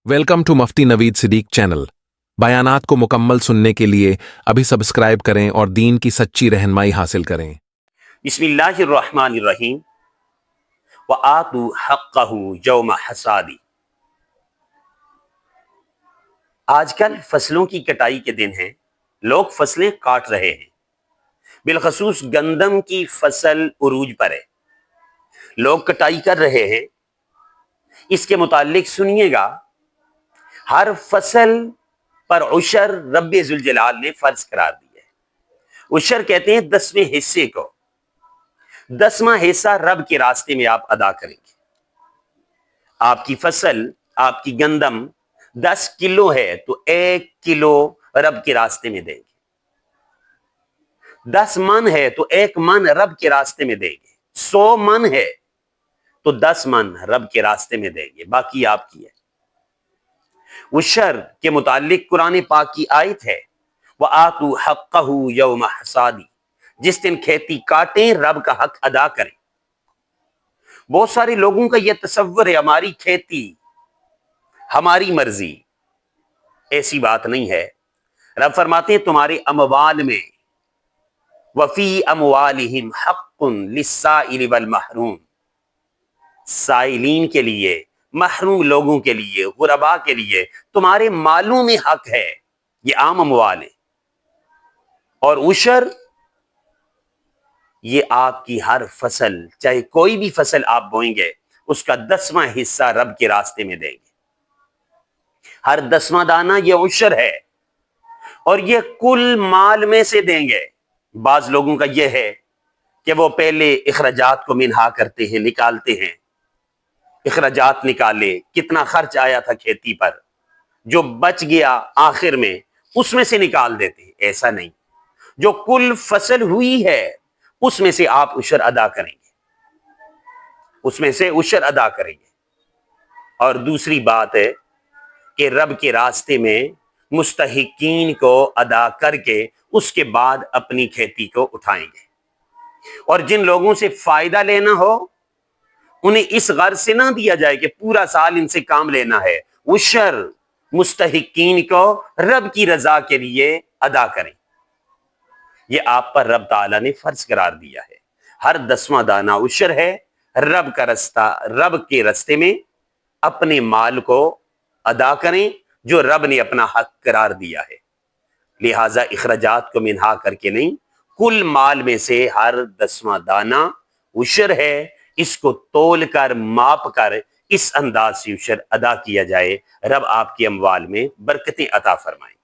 Welcome to Mufti Naveed Siddiq channel. बयानात को मुकम्मल सुनने के लिए अभी सब्सक्राइब करें और दीन की सच्ची रहनुमाई हासिल करें। बिस्मिल्लाहिर्रहमानिर्रहीम व आतू हक़्क़हू यौम हसादी। आजकल फसलों की कटाई के दिन हैं। लोग फसलें काट रहे हैं। बिलखसूस गंदम की फसल उरूज पर है। लोग कटाई कर रहे हैं। इसके मुतालिक सुनिएगा, हर फसल पर उशर रब्बे ज़ुल जलाल ने फर्ज करार दिया है। उशर कहते हैं 10वें हिस्से को। 10वां हिस्सा रब के रास्ते में आप अदा करेंगे। आपकी फसल, आपकी गंदम 10 किलो है तो 1 किलो रब के रास्ते में देंगे। 10 मन है तो 1 मन रब के रास्ते में देंगे। 100 मन है तो 10 मन रब के रास्ते में देंगे, बाकी आपकी है। उशर के मुतालिक कुरान पाक की आयत है, व आतू हक़्क़हू यौम हसादी। जिस दिन खेती काटें, रब का हक अदा करें। बहुत सारे लोगों का यह तसव्वुर है, हमारी खेती हमारी मर्जी। ऐसी बात नहीं है। रब फरमाते हैं, तुम्हारे अमवाल में वफी अमवालिहिम हक़्क़ुन लिस्साइल वल महरूम। साइलीन के लिए, महरूम लोगों के लिए, गुरबा के लिए तुम्हारे मालों में हक है। ये आम अमवाल है। और उशर, ये आपकी हर फसल, चाहे कोई भी फसल आप बोएंगे, उसका 10वां हिस्सा रब के रास्ते में देंगे। हर 10वां दाना ये उशर है और ये कुल माल में से देंगे। बाज लोगों का यह है कि वो पहले इखराजात को मिन्हा करते हैं, निकालते हैं। इखराजात निकाले, कितना खर्च आया था खेती पर, जो बच गया आखिर में उसमें से निकाल देते हैं। ऐसा नहीं, जो कुल फसल हुई है उसमें से आप उशर अदा करेंगे, उसमें से उशर अदा करेंगे। और दूसरी बात है कि रब के रास्ते में मुस्तहिकीन को अदा करके उसके बाद अपनी खेती को उठाएंगे। और जिन लोगों से फायदा लेना हो, उन्हें इस गर्ज से ना दिया जाए कि पूरा साल इनसे काम लेना है। उशर मुस्तहिकीन को रब की रजा के लिए अदा करें। यह आप पर रब ताला ने फर्ज करार दिया है। हर 10वां दाना उशर है। रब का रास्ता, रब के रास्ते में अपने माल को अदा करें जो रब ने अपना हक करार दिया है। लिहाजा इखराजात को मिन्हा करके नहीं, कुल माल में से हर 10वां दाना उशर है। इसको तोल कर, माप कर, इस अंदाज से उशर अदा किया जाए। रब आपके अमवाल में बरकतें अता फरमाएंगे।